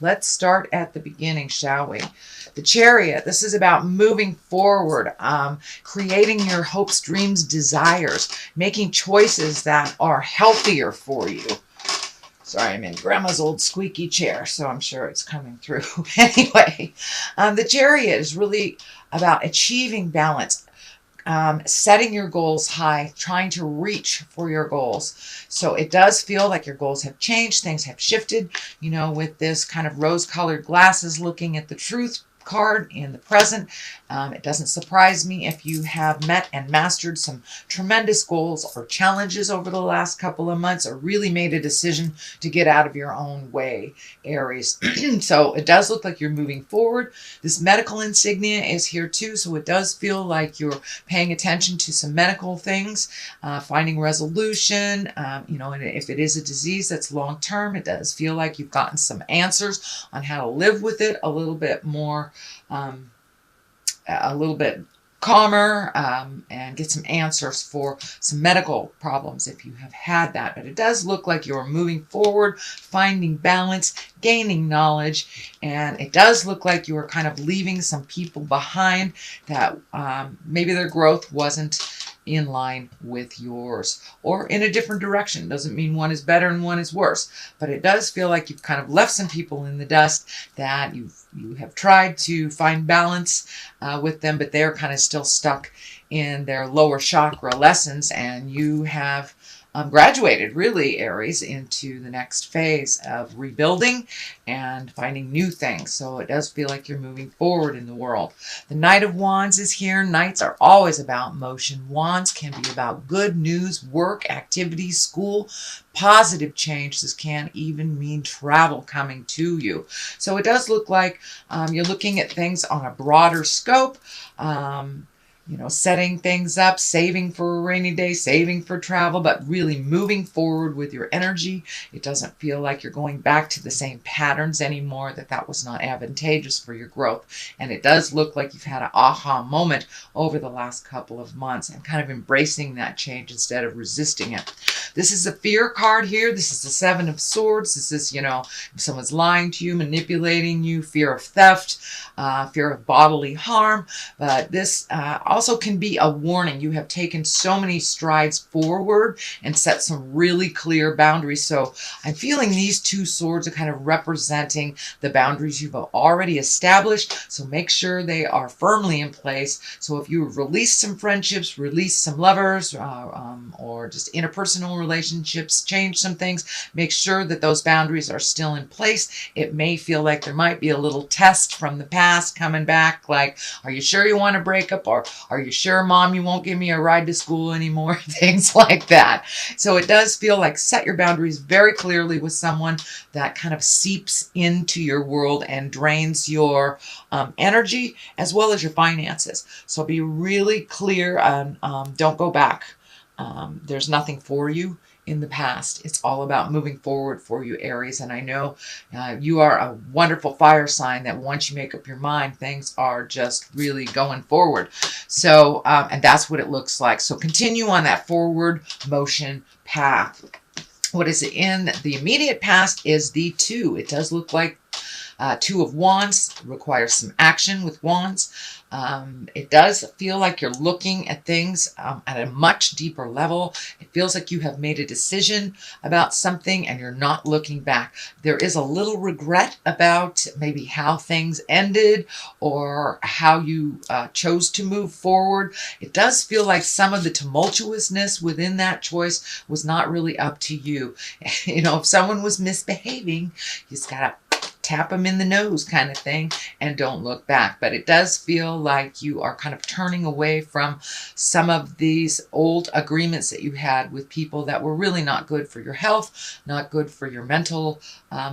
Let's start at the beginning, shall we? The Chariot, this is about moving forward, creating your hopes, dreams, desires, making choices that are healthier for you. Sorry, I'm in Grandma's old squeaky chair, so I'm sure it's coming through. Anyway, the Chariot is really about achieving balance, setting your goals high, trying to reach for your goals. So it does feel like your goals have changed, things have shifted, with this kind of rose-colored glasses looking at the truth card in the present. It doesn't surprise me if you have met and mastered some tremendous goals or challenges over the last couple of months, or really made a decision to get out of your own way, Aries. So it does look like you're moving forward. This medical insignia is here too, so it does feel like you're paying attention to some medical things, finding resolution, and if it is a disease that's long term, it does feel like you've gotten some answers on how to live with it a little bit more, a little bit calmer, and get some answers for some medical problems if you have had that. But it does look like you're moving forward, finding balance, gaining knowledge, and it does look like you are kind of leaving some people behind that maybe their growth wasn't in line with yours, or in a different direction. Doesn't mean one is better and one is worse, but it does feel like you've kind of left some people in the dust that you have tried to find balance with them, but they're kind of still stuck in their lower chakra lessons, and you have graduated, really, Aries, into the next phase of rebuilding and finding new things. So it does feel like you're moving forward in the world. The Knight of Wands is here. Knights are always about motion. Wands can be about good news, work, activities, school, positive change. This can even mean travel coming to you. So it does look like you're looking at things on a broader scope. Setting things up, saving for a rainy day, saving for travel, but really moving forward with your energy. It doesn't feel like you're going back to the same patterns anymore, that was not advantageous for your growth. And it does look like you've had an aha moment over the last couple of months and kind of embracing that change instead of resisting it. This is a fear card here. This is the Seven of Swords. This is, if someone's lying to you, manipulating you, fear of theft, fear of bodily harm. But this also can be a warning. You have taken so many strides forward and set some really clear boundaries. So I'm feeling these two swords are kind of representing the boundaries you've already established. So make sure they are firmly in place. So if you release some friendships, release some lovers, or just interpersonal relationships, change some things, make sure that those boundaries are still in place. It may feel like there might be a little test from the past coming back, like, are you sure you want to break up? Or are you sure, Mom, you won't give me a ride to school anymore? Things like that. So it does feel like set your boundaries very clearly with someone that kind of seeps into your world and drains your energy as well as your finances. So be really clear and don't go back. There's nothing for you in the past. It's all about moving forward for you, Aries. And I know you are a wonderful fire sign that once you make up your mind, things are just really going forward. So, and that's what it looks like. So continue on that forward motion path. What is it in the immediate past is the Two. It does look like Two of Wands requires some action with wands. It does feel like you're looking at things at a much deeper level. It feels like you have made a decision about something and you're not looking back. There is a little regret about maybe how things ended or how you chose to move forward. It does feel like some of the tumultuousness within that choice was not really up to you. If someone was misbehaving, you just gotta tap them in the nose kind of thing and don't look back. But it does feel like you are kind of turning away from some of these old agreements that you had with people that were really not good for your health, not good for your mental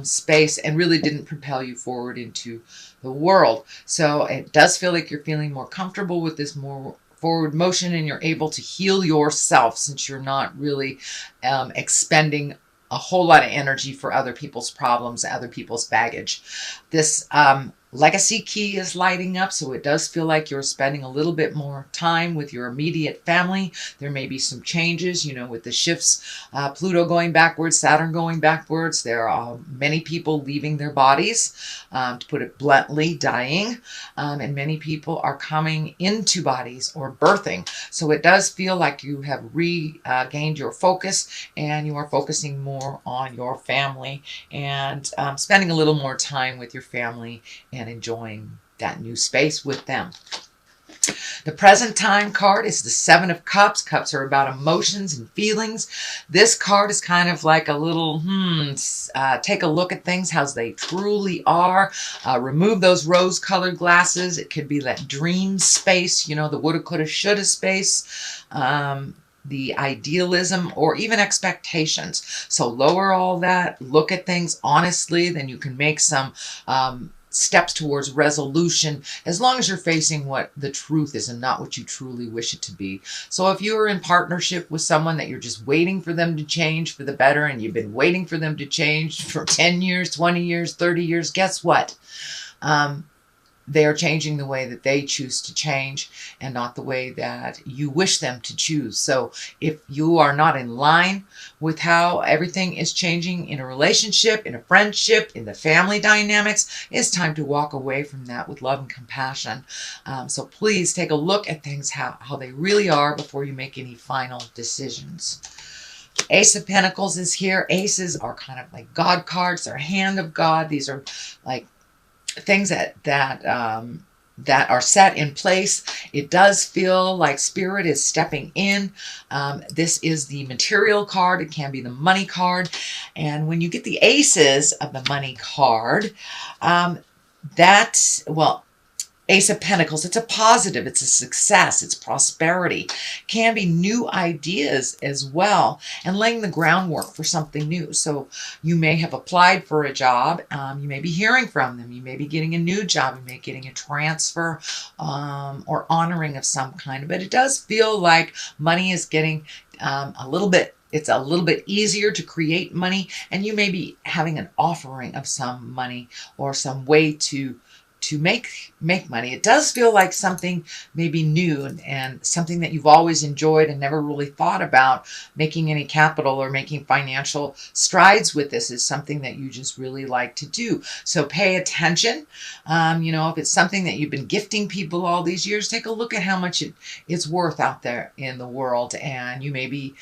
space, and really didn't propel you forward into the world. So it does feel like you're feeling more comfortable with this more forward motion, and you're able to heal yourself since you're not really expending a whole lot of energy for other people's problems, other people's baggage. This Legacy key is lighting up, so it does feel like you're spending a little bit more time with your immediate family. There may be some changes, with the shifts, Pluto going backwards, Saturn going backwards. There are many people leaving their bodies, to put it bluntly, dying, and many people are coming into bodies or birthing. So it does feel like you have regained your focus, and you are focusing more on your family, and spending a little more time with your family and enjoying that new space with them. The present time card is the Seven of Cups. Cups are about emotions and feelings. This card is kind of like a little, take a look at things, how they truly are. Remove those rose-colored glasses. It could be that dream space, the woulda, coulda, shoulda space. The idealism or even expectations. So lower all that, look at things honestly, then you can make some steps towards resolution, as long as you're facing what the truth is and not what you truly wish it to be. So if you're in partnership with someone that you're just waiting for them to change for the better, and you've been waiting for them to change for 10 years, 20 years, 30 years, guess what? They are changing the way that they choose to change, and not the way that you wish them to choose. So if you are not in line with how everything is changing in a relationship, in a friendship, in the family dynamics, it's time to walk away from that with love and compassion. So please take a look at things, how they really are, before you make any final decisions. Ace of Pentacles is here. Aces are kind of like God cards. They're hand of God. These are like things that are set in place. It does feel like Spirit is stepping in. This is the material card. It can be the money card. And when you get the aces of the money card, Ace of Pentacles, it's a positive, it's a success, it's prosperity. Can be new ideas as well, and laying the groundwork for something new. So you may have applied for a job, you may be hearing from them, you may be getting a new job, you may be getting a transfer, or honoring of some kind. But it does feel like money is getting it's a little bit easier to create money, and you may be having an offering of some money or some way to make money. It does feel like something maybe new, and something that you've always enjoyed and never really thought about making any capital or making financial strides with. This is something that you just really like to do. So pay attention. If it's something that you've been gifting people all these years, take a look at how much it's worth out there in the world, and you may be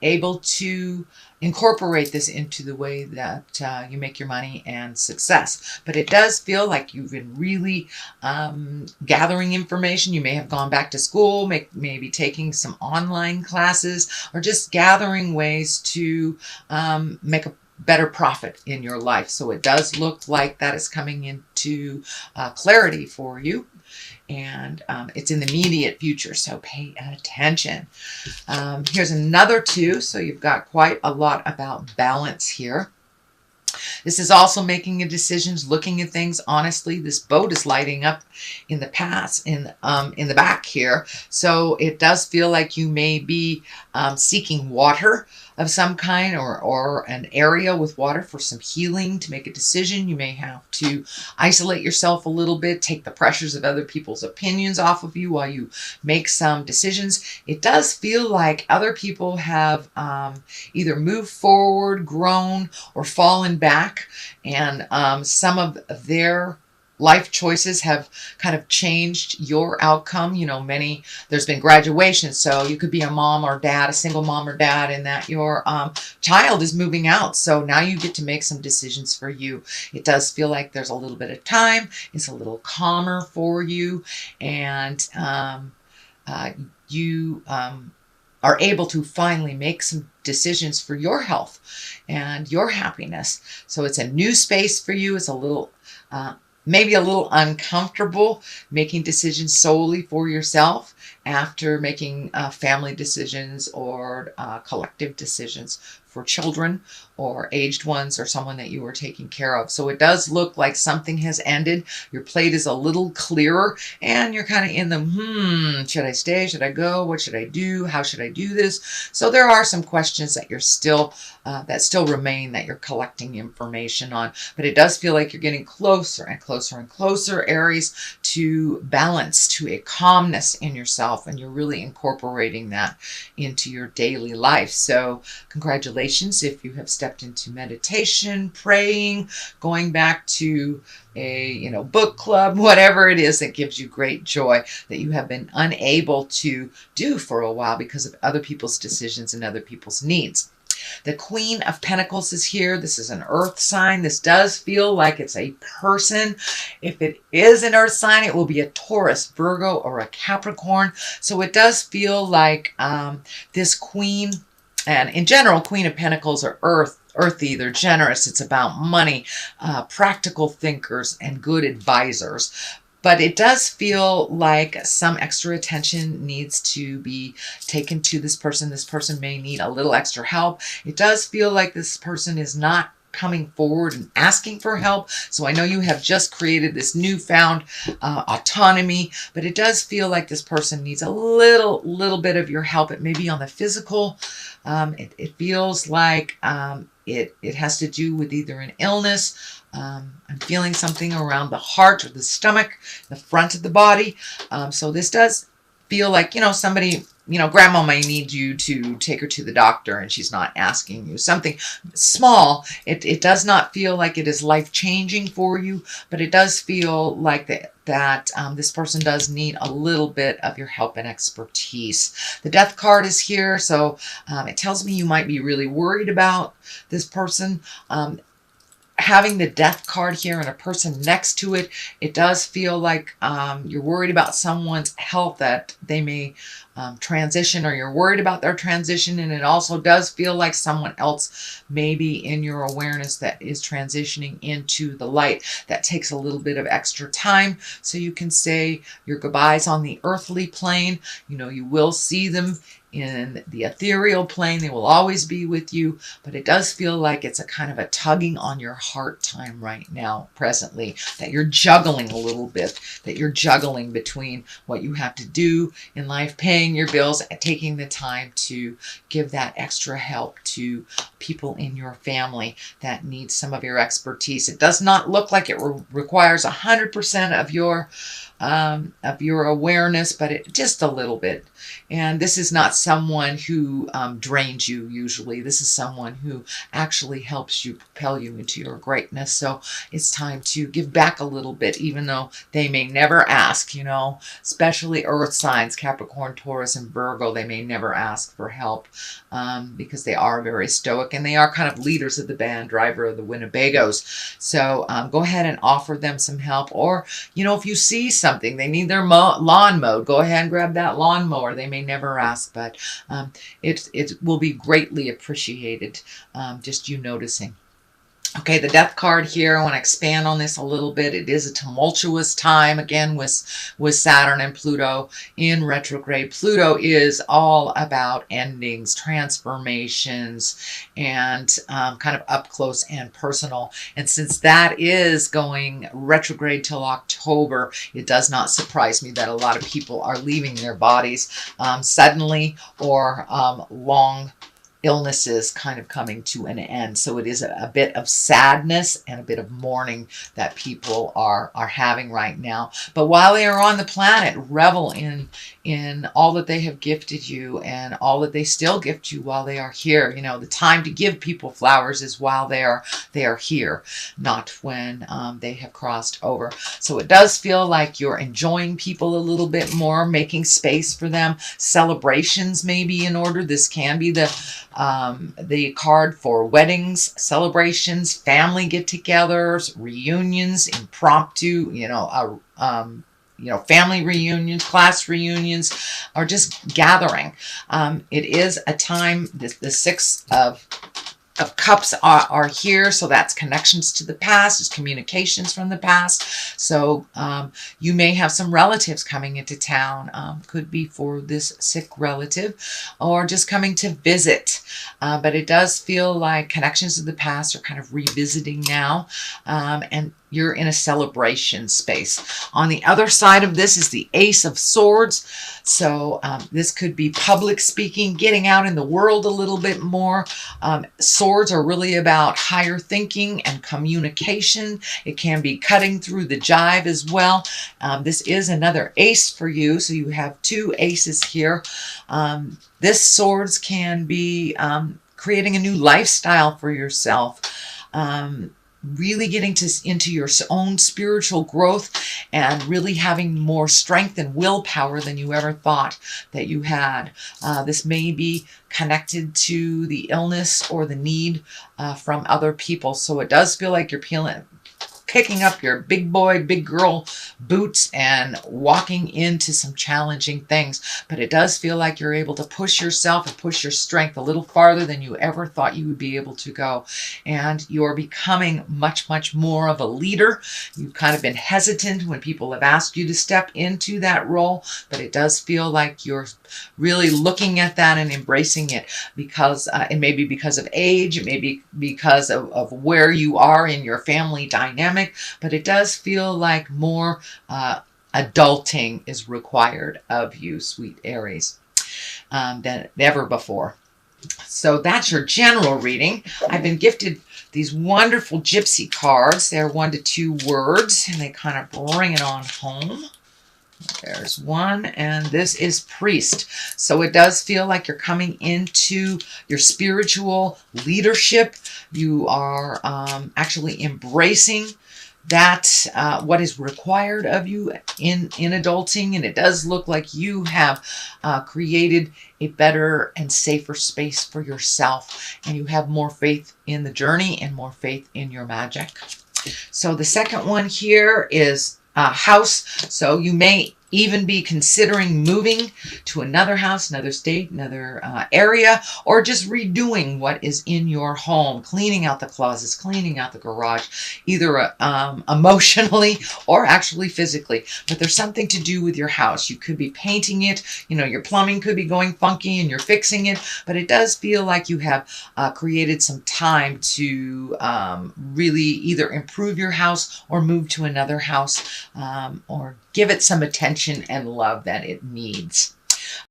able to incorporate this into the way that you make your money and success. But it does feel like you've been really gathering information. You may have gone back to school, maybe taking some online classes, or just gathering ways to make a better profit in your life. So it does look like that is coming into clarity for you. And it's in the immediate future, so pay attention. Here's another two, so you've got quite a lot about balance here. This is also making a decisions, looking at things honestly. This boat is lighting up in the past, in the back here. So it does feel like you may be seeking water of some kind, or an area with water for some healing, to make a decision. You may have to isolate yourself a little bit, take the pressures of other people's opinions off of you while you make some decisions. It does feel like other people have either moved forward, grown, or fallen back, and some of their life choices have kind of changed your outcome. There's been graduation, so you could be a mom or dad, a single mom or dad, and that your child is moving out. So now you get to make some decisions for you. It does feel like there's a little bit of time. It's a little calmer for you, and you are able to finally make some decisions for your health and your happiness. So it's a new space for you. It's a little maybe a little uncomfortable making decisions solely for yourself after making family decisions or collective decisions for children or aged ones or someone that you were taking care of. So it does look like something has ended. Your plate is a little clearer and you're kind of in the, should I stay? Should I go? What should I do? How should I do this? So there are some questions that you're still, that still remain, that you're collecting information on, but it does feel like you're getting closer and closer and closer, Aries, to balance, to a calmness in yourself, and you're really incorporating that into your daily life. So congratulations if you have stepped into meditation, praying, going back to a book club, whatever it is that gives you great joy that you have been unable to do for a while because of other people's decisions and other people's needs. The Queen of Pentacles is here. This is an earth sign. This does feel like it's a person. If it is an earth sign, it will be a Taurus, Virgo, or a Capricorn. So it does feel like this queen, and in general, Queen of Pentacles are earthy, they're generous. It's about money, practical thinkers, and good advisors. But it does feel like some extra attention needs to be taken to this person. This person may need a little extra help. It does feel like this person is not coming forward and asking for help. So I know you have just created this newfound autonomy, but it does feel like this person needs a little bit of your help. It may be on the physical. It feels like it has to do with either an illness. I'm feeling something around the heart or the stomach, the front of the body. So this does feel like, somebody, grandma may need you to take her to the doctor and she's not asking you. Something small. It does not feel like it is life-changing for you, but it does feel like that this person does need a little bit of your help and expertise. The Death card is here, so it tells me you might be really worried about this person. Having the Death card here and a person next to it, it does feel like you're worried about someone's health, that they may transition, or you're worried about their transition. And it also does feel like someone else may be in your awareness that is transitioning into the light. That takes a little bit of extra time. So you can say your goodbyes on the earthly plane. You will see them in the ethereal plane. They will always be with you, but it does feel like it's a kind of a tugging on your heart time right now, presently, that you're juggling a little bit, that you're juggling between what you have to do in life, paying your bills, and taking the time to give that extra help to people in your family that need some of your expertise. It does not look like it requires 100% of your awareness, but just a little bit. And this is not someone who drains you usually. This is someone who actually helps you, propel you into your greatness. So it's time to give back a little bit, even though they may never ask, especially earth signs, Capricorn, Taurus, and Virgo. They may never ask for help because they are very stoic and they are kind of leaders of the band, driver of the Winnebagos. So go ahead and offer them some help. Or, if you see something, they need their lawn mowed, go ahead and grab that lawnmower. They may never ask, but it will be greatly appreciated, just you noticing. Okay, the Death card here, I want to expand on this a little bit. It is a tumultuous time, again, with Saturn and Pluto in retrograde. Pluto is all about endings, transformations, and kind of up close and personal. And since that is going retrograde till October, it does not surprise me that a lot of people are leaving their bodies suddenly, or long illnesses kind of coming to an end. So it is a bit of sadness and a bit of mourning that people are having right now. But while they are on the planet, revel in all that they have gifted you and all that they still gift you while they are here. The time to give people flowers is while they are here, not when they have crossed over. So it does feel like you're enjoying people a little bit more, making space for them. Celebrations may be in order. This can be the card for weddings, celebrations, family get-togethers, reunions, impromptu, family reunions, class reunions, or just gathering. It is a time, the Six of of Cups are here, so that's connections to the past, it's communications from the past. So you may have some relatives coming into town, could be for this sick relative, or just coming to visit. But it does feel like connections to the past are kind of revisiting now, and you're in a celebration space. On the other side of this is the Ace of Swords. So this could be public speaking, getting out in the world a little bit more. Swords are really about higher thinking and communication. It can be cutting through the jive as well. This is another ace for you, so you have two aces here. This swords can be creating a new lifestyle for yourself. Really getting into your own spiritual growth and really having more strength and willpower than you ever thought that you had. This may be connected to the illness or the need from other people. So it does feel like you're picking up your big boy, big girl boots and walking into some challenging things. But it does feel like you're able to push yourself and push your strength a little farther than you ever thought you would be able to go. And you're becoming much, much more of a leader. You've kind of been hesitant when people have asked you to step into that role, but it does feel like you're really looking at that and embracing it, because it may be because of age, it may be because of where you are in your family dynamic, but it does feel like more adulting is required of you, sweet Aries, than ever before. So that's your general reading. I've been gifted these wonderful gypsy cards. They're 1 to 2 words, and they kind of bring it on home. There's one, and this is Priest. So it does feel like you're coming into your spiritual leadership. You are actually embracing that what is required of you in adulting, and it does look like you have created a better and safer space for yourself, and you have more faith in the journey and more faith in your magic. So the second one here is house. So you may even be considering moving to another house, another state, another area, or just redoing what is in your home, cleaning out the closets, cleaning out the garage, either emotionally or actually physically. But there's something to do with your house. You could be painting it, you know, your plumbing could be going funky and you're fixing it, but it does feel like you have created some time to really either improve your house or move to another house, or give it some attention and love that it needs.